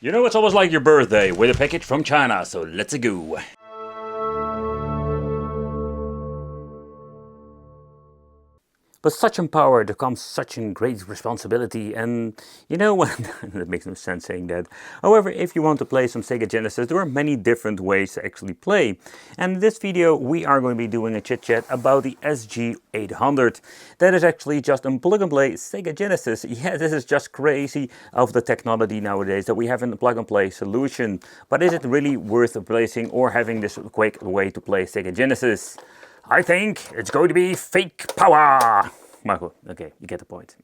You know, it's almost like your birthday with a package from China, so let's go. But such empowered comes such a great responsibility, and you know what, that makes no sense saying that. However, if you want to play some Sega Genesis, there are many different ways to actually play. And in this video we are going to be doing a chit chat about the SG800. That is actually just a plug and play Sega Genesis. Yeah, this is just crazy of the technology nowadays that we have in the plug and play solution. But is it really worth replacing or having this quick way to play Sega Genesis? I think it's going to be fake power! Marco, okay, you get the point.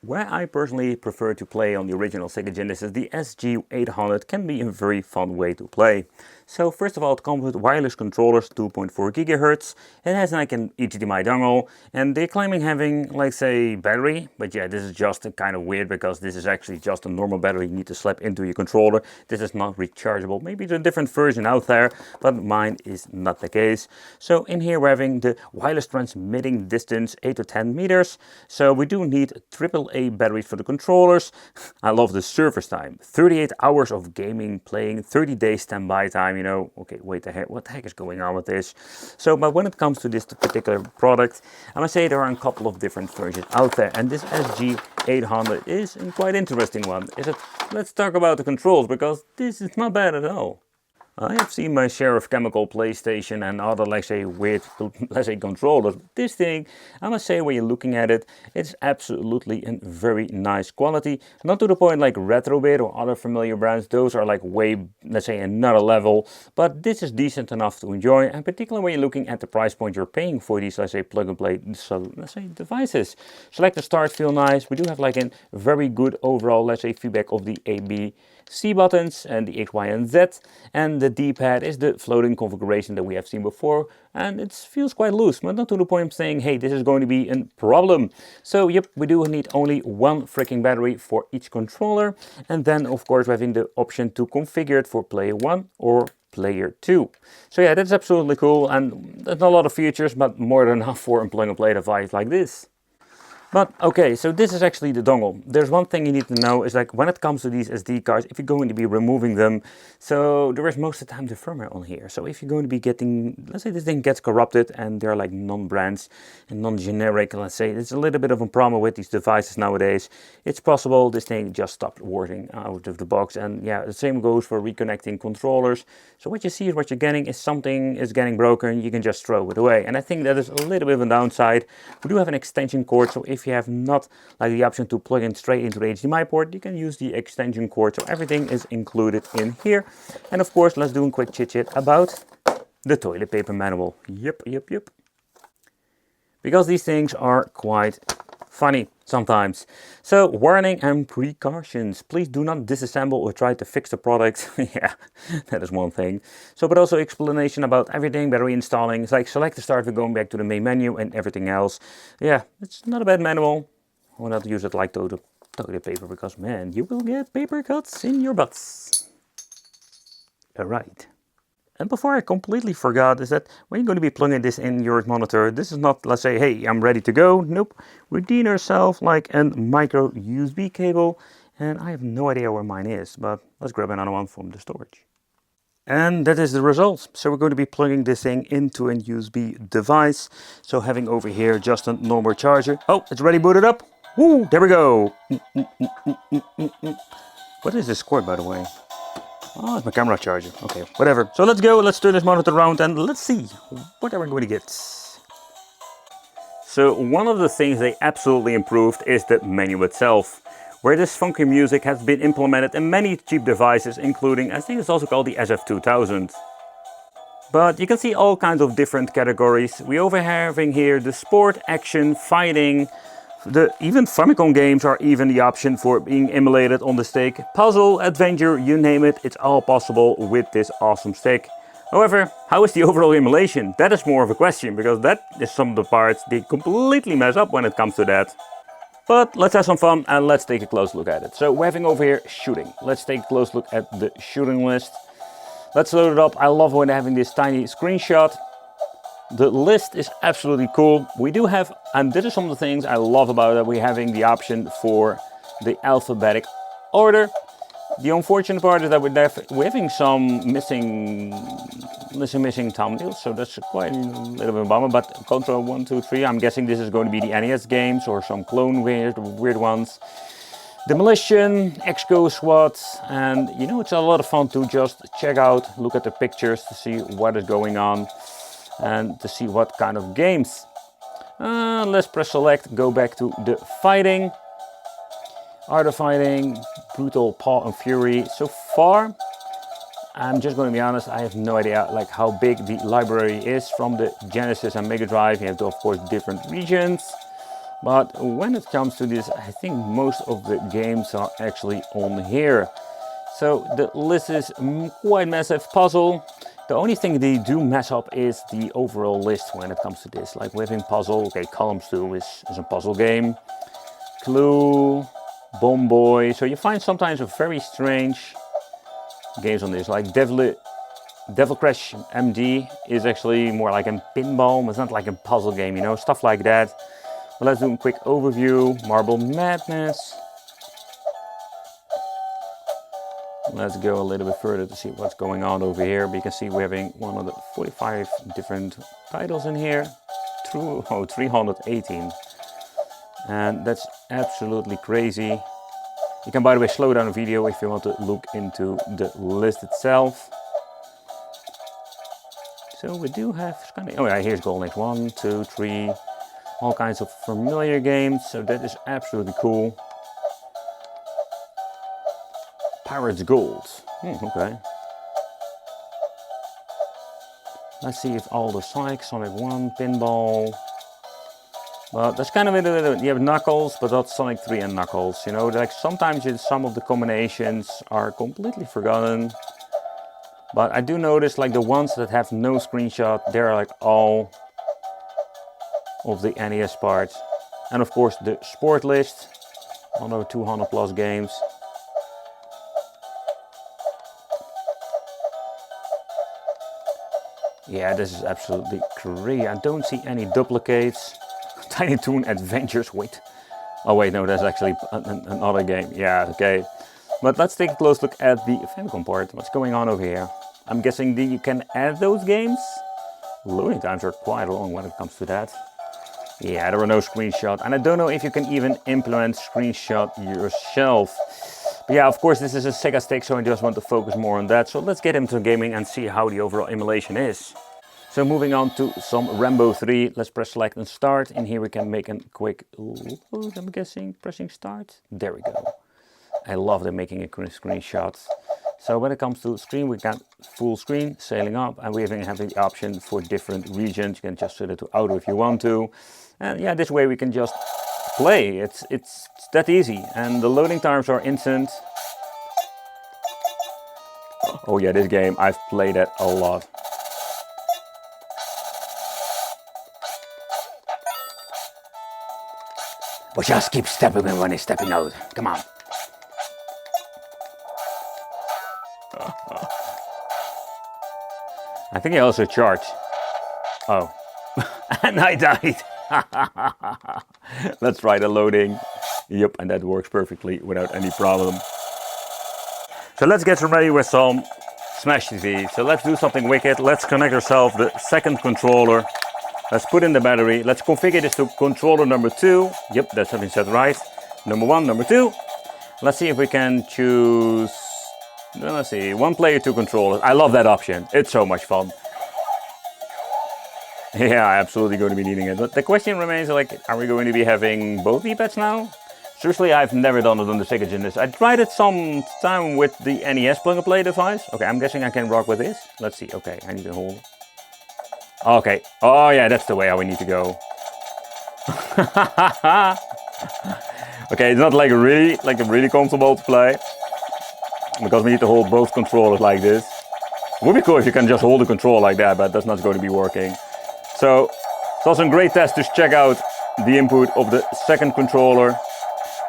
Where I personally prefer to play on the original Sega Genesis, the SG800 can be a very fun way to play. So first of all, it comes with wireless controllers, 2.4 GHz. It has like an HDMI dongle, and they're claiming having, like say, battery. But yeah, this is just kind of weird because this is actually just a normal battery you need to slap into your controller. This is not rechargeable. Maybe there's a different version out there, but mine is not the case. So in here we're having the wireless transmitting distance 8 to 10 meters. So we do need AAA batteries for the controllers. I love the service time. 38 hours of gaming, playing, 30 days standby time. You know, okay, wait, what the heck is going on with this? So, but when it comes to this particular product, I must say there are a couple of different versions out there, and this SG800 is a quite interesting one. Let's talk about the controls, because this is not bad at all. I have seen my share of chemical PlayStation and other, let's say, weird, let's say, controllers. This thing, I must say, when you're looking at it, it's absolutely in very nice quality. Not to the point like Retrobit or other familiar brands. Those are like way, let's say, another level. But this is decent enough to enjoy, and particularly when you're looking at the price point you're paying for these, let's say, plug and play, so let's say, devices. Select the start, feel nice. We do have like a very good overall, let's say, feedback of the A-B-C buttons and the X, Y, and Z, and the D-pad is the floating configuration that we have seen before, and it feels quite loose, but not to the point of saying, hey, this is going to be a problem. So yep, we do need only one freaking battery for each controller, and then of course we're having the option to configure it for player 1 or player 2. So yeah, that's absolutely cool, and there's not a lot of features, but more than enough for a plug and play device like this. But okay, so this is actually the dongle. There's one thing you need to know is like when it comes to these SD cards, if you're going to be removing them, so there is most of the time the firmware on here. So if you're going to be getting, let's say this thing gets corrupted and they're like non-brands and non-generic, let's say, it's a little bit of a problem with these devices nowadays. It's possible this thing just stopped working out of the box, and yeah, the same goes for reconnecting controllers. So what you see is what you're getting is something is getting broken, you can just throw it away. And I think that is a little bit of a downside. We do have an extension cord, so if you have not like the option to plug in straight into the HDMI port, you can use the extension cord, so everything is included in here. And of course, let's do a quick chit chat about the toilet paper manual. Yep. Because these things are quite funny sometimes. So warning and precautions: please do not disassemble or try to fix the product. Yeah, that is one thing. So, but also explanation about everything, battery installing. It's like select the start, we're going back to the main menu and everything else. Yeah, it's not a bad manual. I will not use it like toilet paper, because man, you will get paper cuts in your butts. Alright. And before I completely forgot, is that when you're going to be plugging this in your monitor, this is not, let's say, hey, I'm ready to go. Nope. We need ourselves like a micro USB cable, and I have no idea where mine is, but let's grab another one from the storage. And that is the result. So we're going to be plugging this thing into a USB device. So having over here just a normal charger. Oh, it's ready booted up. Woo, there we go. What is this cord, by the way? Oh, it's my camera charger. Okay, whatever. So let's go, let's turn this monitor around and let's see what are we going to get. So one of the things they absolutely improved is the menu itself, where this funky music has been implemented in many cheap devices, including, I think it's also called the SF2000. But you can see all kinds of different categories. We over having here the sport, action, fighting. Even Famicom games are even the option for being emulated on the stick. Puzzle, adventure, you name it, it's all possible with this awesome stick. However, how is the overall emulation? That is more of a question, because that is some of the parts they completely mess up when it comes to that. But let's have some fun and let's take a close look at it. So we're having over here shooting. Let's take a close look at the shooting list. Let's load it up. I love when having this tiny screenshot. The list is absolutely cool. We do have, and this is some of the things I love about it, we're having the option for the alphabetic order. The unfortunate part is that we're having some missing thumbnails, so that's quite a little bit of a bummer. But Control 1, 2, 3, I'm guessing this is going to be the NES games or some clone weird ones. Demolition, Exco SWAT, and you know, it's a lot of fun to just check out, look at the pictures to see what is going on and to see what kind of games. Let's press select, go back to the fighting. Art of Fighting, Brutal, Paw and Fury. So far, I'm just going to be honest, I have no idea like how big the library is from the Genesis and Mega Drive. You have, of course, different regions. But when it comes to this, I think most of the games are actually on here. So the list is quite massive. Puzzle. The only thing they do mess up is the overall list when it comes to this. Like we're having Puzzle, okay, Columns 2 is a puzzle game. Clue, Bomb Boy. So you find sometimes a very strange games on this, like Devil Crash MD is actually more like a pinball. It's not like a puzzle game, you know, stuff like that. But let's do a quick overview. Marble Madness. Let's go a little bit further to see what's going on over here. But you can see we're having 145 different titles in here. 318. And that's absolutely crazy. You can, by the way, slow down the video if you want to look into the list itself. So we do have, oh yeah, here's Golden Age 1, 2, 3, all kinds of familiar games. So that is absolutely cool. Pirates Gold. Okay. Let's see if all the Sonic 1, Pinball. Well, that's kind of it. You have Knuckles, but not Sonic 3 and Knuckles. You know, like sometimes some of the combinations are completely forgotten. But I do notice like the ones that have no screenshot, they're like all of the NES parts. And of course the sport list, over 200 plus games. Yeah, this is absolutely crazy. I don't see any duplicates. Tiny Toon Adventures, wait. Oh wait, no, that's actually another game. Yeah, okay. But let's take a close look at the Famicom part. What's going on over here? I'm guessing that you can add those games. Loading times are quite long when it comes to that. Yeah, there are no screenshots. And I don't know if you can even implement screenshot yourself. But yeah, of course, this is a Sega stick, so I just want to focus more on that. So let's get into gaming and see how the overall emulation is. So moving on to some Rambo 3, let's press select and start. In here we can make a quick load, I'm guessing, pressing start. There we go. I love them making a screenshot. So when it comes to screen, we got full screen, sailing up, and we even have the option for different regions. You can just set it to auto if you want to. And yeah, this way we can just play. It's that easy. And the loading times are instant. Oh yeah, this game, I've played it a lot. But just keep stepping in when he's stepping out. Come on. I think I also charged. Oh. And I died. Let's try the loading. Yep, and that works perfectly without any problem. So let's get ready with some Smash TV. So let's do something wicked. Let's connect ourselves the second controller. Let's put in the battery. Let's configure this to controller number 2. Yep, that's something set right. Number 1, number 2. Let's see if we can choose, let's see, 1 player, 2 controllers. I love that option. It's so much fun. Yeah, absolutely going to be needing it. But the question remains, like, are we going to be having both D-pads now? Seriously, I've never done it on the Sega Genesis. I tried it some time with the NES plug-and-play device. Okay, I'm guessing I can rock with this. Let's see. Okay, I need to hold. Okay. Oh yeah, that's the way how we need to go. Okay, it's not like really comfortable to play because we need to hold both controllers like this. It would be cool if you can just hold the control like that, but that's not going to be working. So it's also a great test to check out the input of the second controller.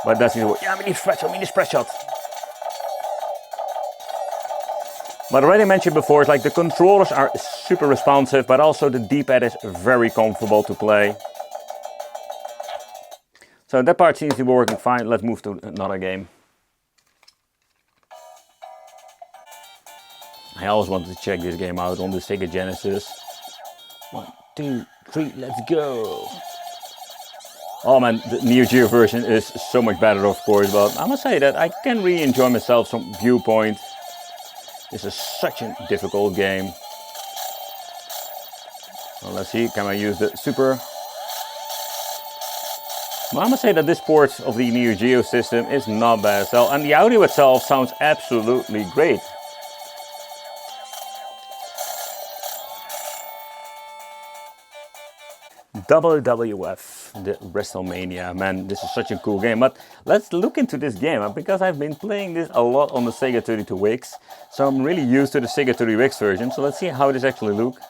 But that's the yeah, mini spread shot. But I already mentioned before, it's like the controllers are super responsive, but also the D-pad is very comfortable to play. So that part seems to be working fine. Let's move to another game. I always wanted to check this game out on the Sega Genesis. 1, 2, 3, let's go! Oh man, the Neo Geo version is so much better, of course, but I must say that I can really enjoy myself some Viewpoint. This is such a difficult game. Well, let's see, can I use the super? Well, I must say that this port of the Neo Geo system is not bad as well, and the audio itself sounds absolutely great. WWF, the WrestleMania, man, this is such a cool game. But let's look into this game, because I've been playing this a lot on the Sega 32X, so I'm really used to the Sega 32X version. So let's see how this actually looks.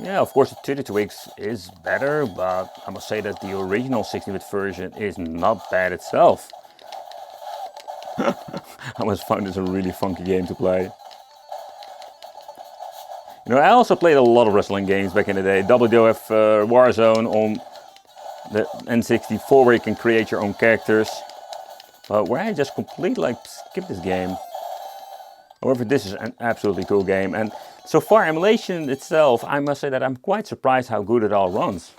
Yeah, of course the 32X is better, but I must say that the original 16-bit version is not bad itself. I must find this a really funky game to play. You know, I also played a lot of wrestling games back in the day. WWF Warzone on the N64, where you can create your own characters. But where I just completely skipped this game. However, this is an absolutely cool game. And so far, Emulation itself, I must say that I'm quite surprised how good it all runs.